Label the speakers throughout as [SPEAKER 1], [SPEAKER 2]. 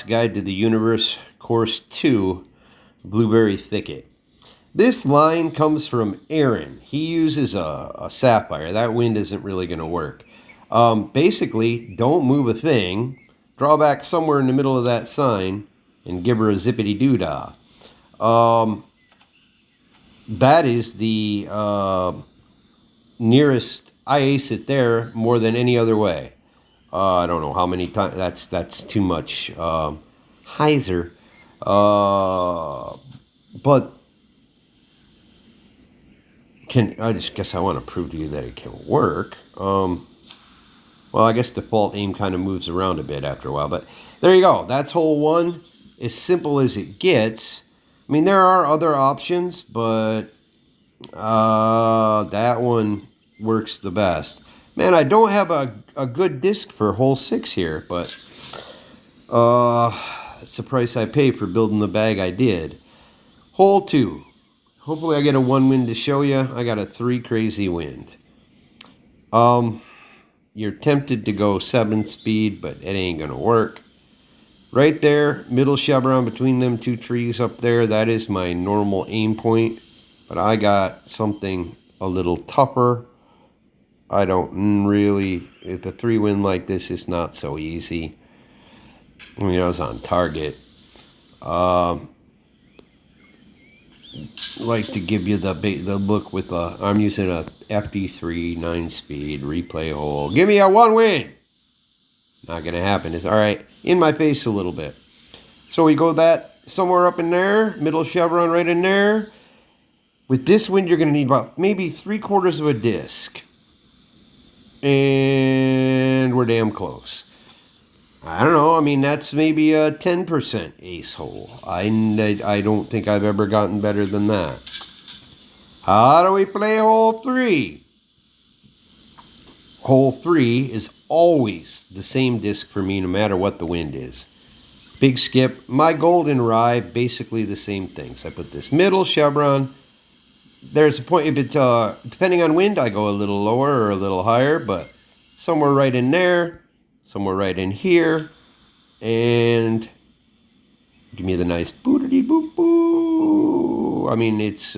[SPEAKER 1] Guide to the Universe, Course 2, Blueberry Thicket. This line comes from Aaron. He uses a sapphire. That wind isn't really going to work. Basically, don't move a thing. Draw back somewhere in the middle of that sign and give her a zippity-doo-dah. That is the nearest. I ace it there more than any other way. I don't know how many times. That's too much Heiser. But I just guess I want to prove to you that it can work. Well, I guess default aim kind of moves around a bit after a while. But there you go. That's hole one. As simple as it gets. I mean, there are other options, but that one works the best. Man, I don't have a good disc for hole 6 here, but it's the price I pay for building the bag I did. Hole 2. Hopefully I get a 1 wind to show you. I got a 3 crazy wind. You're tempted to go 7 speed, but it ain't going to work. Right there, middle chevron between them two trees up there, that is my normal aim point. But I got something a little tougher. I don't really, if a 3 wind like this is not so easy. I mean, I was on target. Like to give you the look with I'm using a FD3 9-speed replay hole. Give me a 1 wind. Not gonna happen. It's all right. In my face a little bit. So we go that somewhere up in there, middle chevron right in there. With this wind, you're gonna need about maybe 3/4 of a disc. And we're damn close. I don't know. I mean, that's maybe a 10% ace hole. I don't think I've ever gotten better than that. How do we play hole 3? Hole 3 is always the same disc for me, no matter what the wind is. Big skip. My golden rye, basically the same things. I put this middle chevron. There's a point, if it's, depending on wind, I go a little lower or a little higher, but somewhere right in there, somewhere right in here, and give me the nice boodity boop boo. I mean, it's,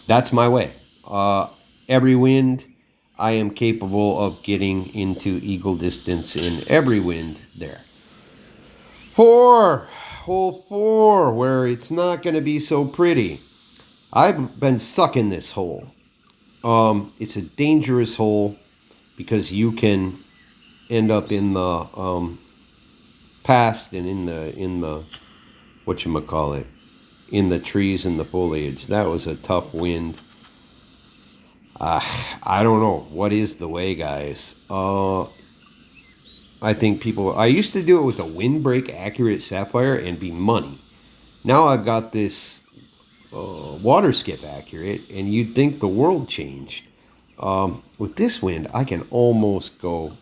[SPEAKER 1] that's my way. Every wind, I am capable of getting into eagle distance in every wind there. 4, hole 4, where it's not going to be so pretty. I've been sucking this hole. It's a dangerous hole because you can end up in the past and in the whatchamacallit, in the trees and the foliage. That was a tough wind. I don't know. What is the way, guys? I think I used to do it with a windbreak accurate sapphire and be money. Now I've got this water skip accurate, and you'd think the world changed. With this wind, I can almost go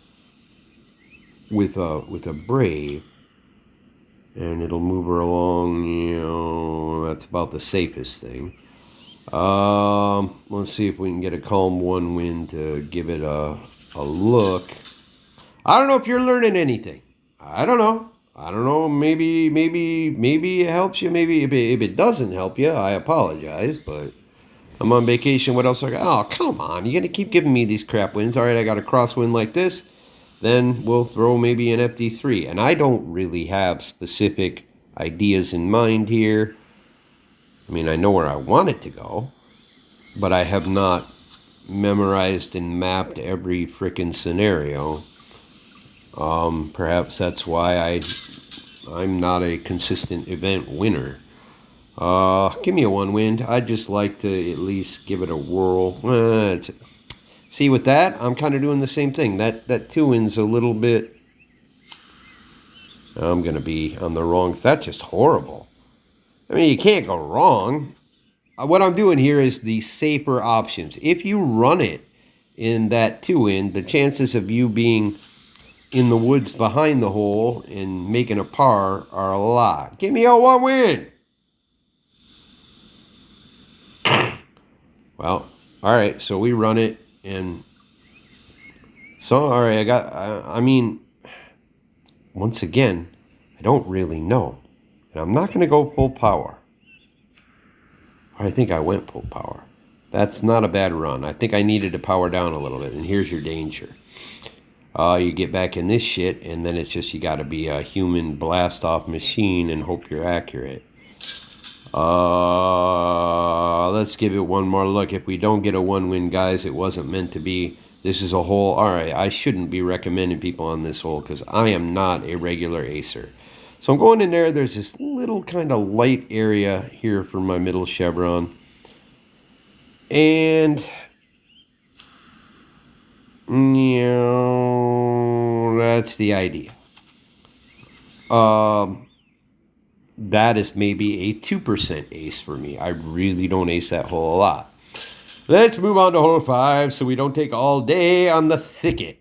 [SPEAKER 1] with a brave, and it'll move her along. You know, that's about the safest thing. Let's see if we can get a calm 1 wind to give it a look. I don't know if you're learning anything. I don't know. Maybe it helps you. Maybe if it doesn't help you, I apologize. But I'm on vacation. What else I got? Oh, come on. You're going to keep giving me these crap wins. All right, I got a crosswind like this. Then we'll throw maybe an FD3. And I don't really have specific ideas in mind here. I mean, I know where I want it to go. But I have not memorized and mapped every frickin' scenario. Perhaps that's why I'm not a consistent event winner. Give me a 1 wind. I'd just like to at least give it a whirl. See, with that, I'm kind of doing the same thing. That 2 wind's a little bit. I'm going to be on the wrong. That's just horrible. I mean, you can't go wrong. What I'm doing here is the safer options. If you run it in that 2 wind, the chances of you being in the woods behind the hole and making a par are a lot. Give me a 1 wind. Well, all right, so we run it, and so, all right, I mean, once again, I don't really know. And I'm not going to go full power. I think I went full power. That's not a bad run. I think I needed to power down a little bit. And here's your danger. You get back in this shit, and then it's just you got to be a human blast-off machine and hope you're accurate. Let's give it one more look. If we don't get a one-win, guys, it wasn't meant to be. This is a hole. All right, I shouldn't be recommending people on this hole because I am not a regular acer. So I'm going in there. There's this little kind of light area here for my middle chevron. And that's the idea. That is maybe a 2% ace for me. I really don't ace that hole a lot. Let's move on to hole 5 so we don't take all day on the Thicket.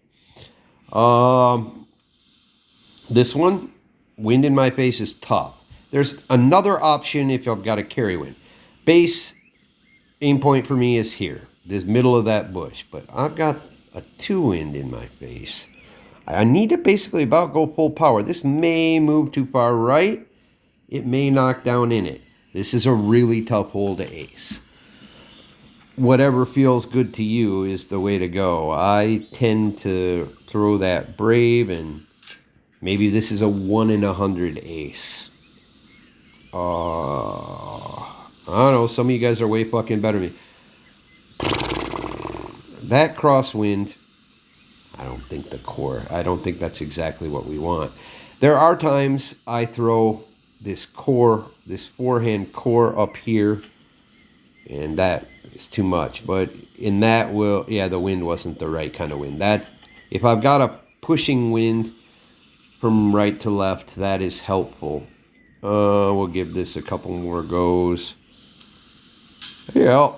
[SPEAKER 1] This one, wind in my face is tough. There's another option if I've got a carry wind. Base aim point for me is here, this middle of that bush. But I've got a 2 wind in my face. I need to basically about go full power. This may move too far right. It may knock down in it. This is a really tough hole to ace. Whatever feels good to you is the way to go. I tend to throw that brave, and maybe this is a 1 in 100 ace. I don't know. Some of you guys are way fucking better than me. That crosswind, I don't think that's exactly what we want. There are times I throw this forehand core up here, and that is too much. But in that the wind wasn't the right kind of wind. That's if I've got a pushing wind from right to left, that is helpful. We'll give this a couple more goes. Yeah,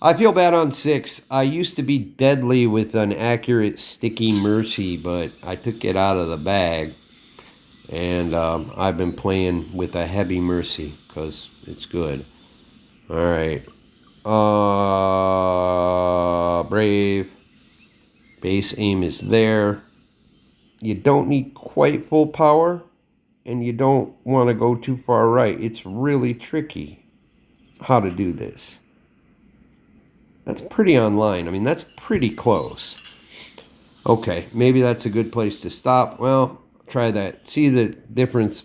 [SPEAKER 1] I feel bad on 6. I used to be deadly with an accurate sticky mercy, but I took it out of the bag. And I've been playing with a heavy mercy because it's good. All right. Brave. Base aim is there. You don't need quite full power, and you don't want to go too far right. It's really tricky how to do this. That's pretty online. I mean, that's pretty close. Okay, maybe that's a good place to stop. Well, try that. See the difference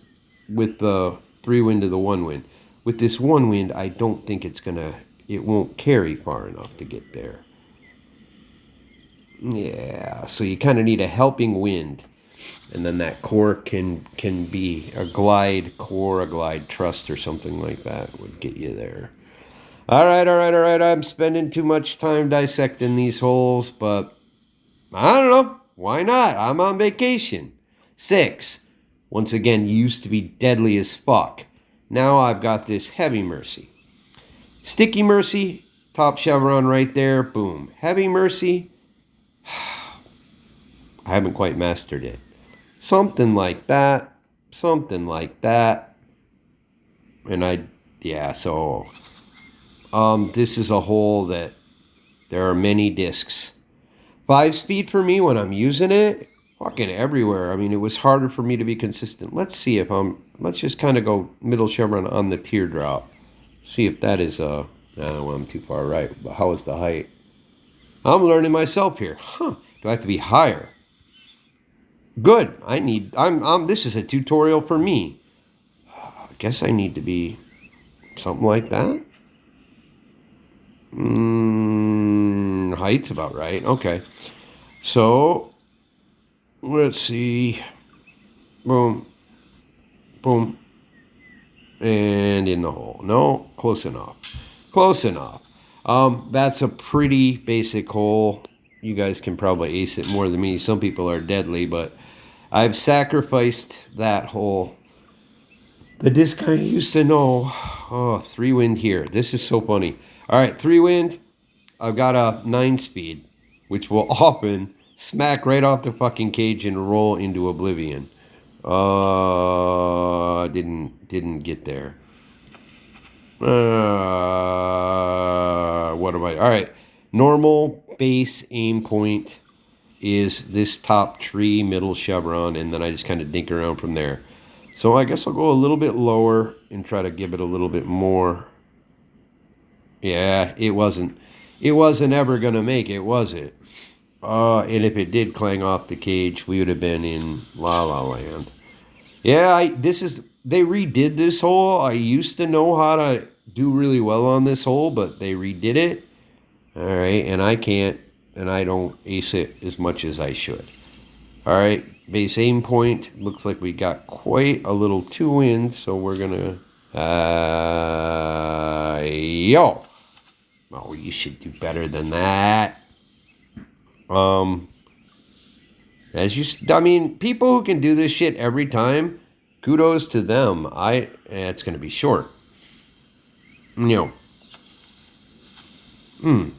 [SPEAKER 1] with the 3 wind to the 1 wind. With this 1 wind, I don't think it won't carry far enough to get there. Yeah, so you kind of need a helping wind. And then that core can be a glide core, a glide trust, or something like that would get you there. All right. I'm spending too much time dissecting these holes, but I don't know. Why not? I'm on vacation. 6. Once again, used to be deadly as fuck. Now I've got this heavy mercy. Sticky mercy, top chevron right there. Boom. Heavy mercy. I haven't quite mastered it. Something like that. And so this is a hole that there are many discs. 5 speed for me when I'm using it, fucking everywhere. I mean, it was harder for me to be consistent. Let's see if let's just kind of go middle chevron on the teardrop. See if that is, I don't know, I'm too far right, but how is the height? I'm learning myself here. Do I have to be higher? Good. This is a tutorial for me. I guess I need to be something like that. Height's about right. Okay. So, let's see. Boom. Boom. And in the hole. No, close enough. That's a pretty basic hole. You guys can probably ace it more than me. Some people are deadly, but I've sacrificed that hole. The disc I used to know. Oh, 3 wind here. This is so funny. All right, 3 wind. I've got a 9 speed, which will often smack right off the fucking cage and roll into oblivion. Didn't get there. What am I? All right. Normal base aim point is this top tree, middle chevron, and then I just kind of dink around from there. So I guess I'll go a little bit lower and try to give it a little bit more. Yeah, it wasn't. It wasn't ever gonna make it, was it? And if it did clang off the cage, we would have been in La La Land. Yeah, they redid this hole. I used to know how to do really well on this hole, but they redid it. All right, and I can't, and I don't ace it as much as I should. All right, base aim point. Looks like we got quite a little two in, so we're gonna. Yo. Oh, you should do better than that. Um, I mean, people who can do this shit every time, kudos to them. It's gonna be short. You know.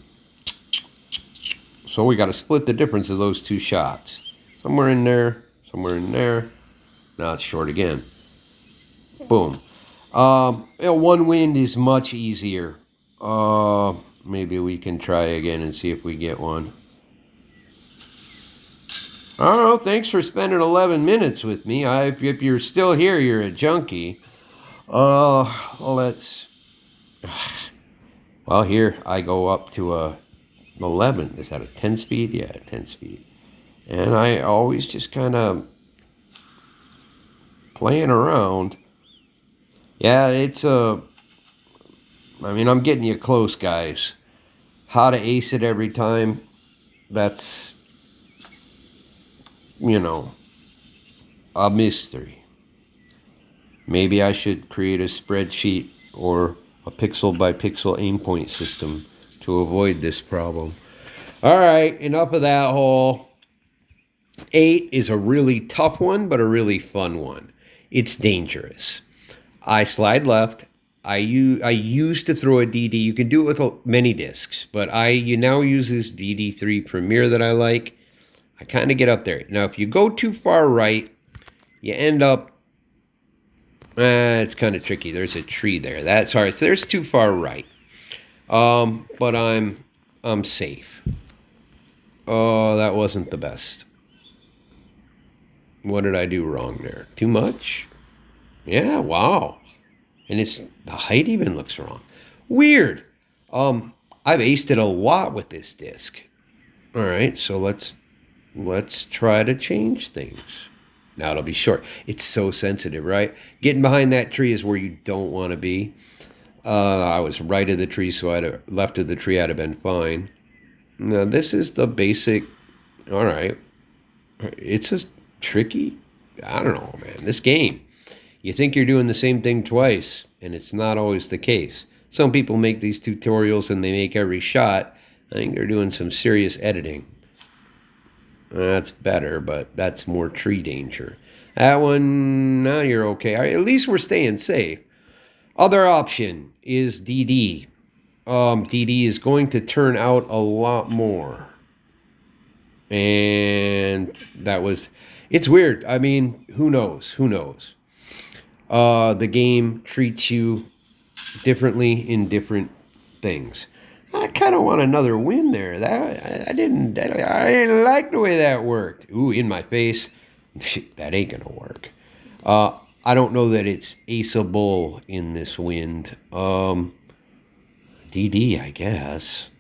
[SPEAKER 1] So we got to split the difference of those two shots. Somewhere in there, somewhere in there. Now it's short again. Boom. One wind is much easier. Maybe we can try again and see if we get one. I don't know. Thanks for spending 11 minutes with me. If you're still here, you're a junkie. Let's. Well, here I go up to a 11. Is that a 10 speed? Yeah, 10 speed. And I always just kind of playing around. Yeah, I'm getting you close, guys. How to ace it every time, that's, a mystery. Maybe I should create a spreadsheet or a pixel by pixel aim point system to avoid this problem. All right, enough of that hole. 8 is a really tough one, but a really fun one. It's dangerous. I slide left. I used to throw a DD. You can do it with many discs, but you now use this DD3 Premier that I like. I kind of get up there. Now, if you go too far right, you end up. It's kind of tricky. There's a tree there. That's all right. So there's too far right. But I'm safe. Oh, that wasn't the best. What did I do wrong there? Too much? Yeah, wow. And the height even looks wrong. Weird. I've aced it a lot with this disc. All right, so let's try to change things. Now it'll be short. It's so sensitive, right? Getting behind that tree is where you don't want to be. I was right of the tree, so left of the tree, I'd have been fine. Now this is the basic. All right, it's just tricky. I don't know, man. This game. You think you're doing the same thing twice, and it's not always the case. Some people make these tutorials and they make every shot. I think they're doing some serious editing. That's better, but that's more tree danger. That one, now you're okay. At least we're staying safe. Other option is DD. DD is going to turn out a lot more. And it's weird. I mean, who knows? Who knows? The game treats you differently in different things. I kind of want another win there. I didn't like the way that worked. Ooh, in my face. That ain't gonna work. I don't know that it's aceable in this wind. DD, I guess.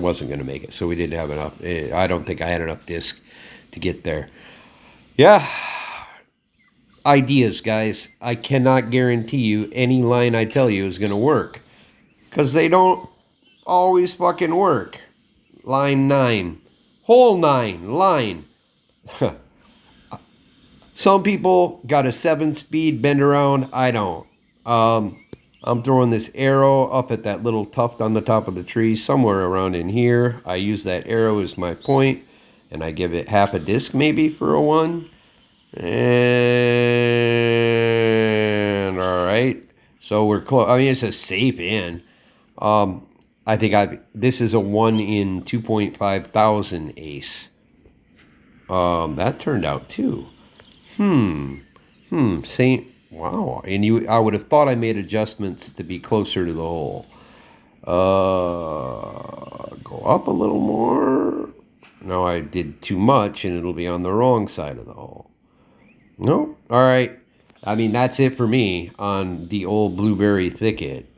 [SPEAKER 1] Wasn't going to make it, so we didn't have enough. I don't think I had enough disc to get there. Yeah, ideas, guys. I cannot guarantee you any line I tell you is going to work, because they don't always fucking work. Line 9, hole 9, line. Some people got a 7-speed bend around. I don't. I'm throwing this arrow up at that little tuft on the top of the tree, somewhere around in here. I use that arrow as my point, and I give it half a disc maybe for a 1. And all right, so we're close. I mean, it's a safe in. I think this is a 1 in 2.5 thousand ace. That turned out too. Same. Wow, and I would have thought I made adjustments to be closer to the hole. up a little more. No, I did too much and it'll be on the wrong side of the hole. Nope. All right. I mean, that's it for me on the old Blueberry Thicket.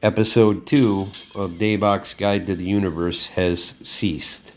[SPEAKER 1] Episode 2 of Daebak's Guide to the Universe has ceased.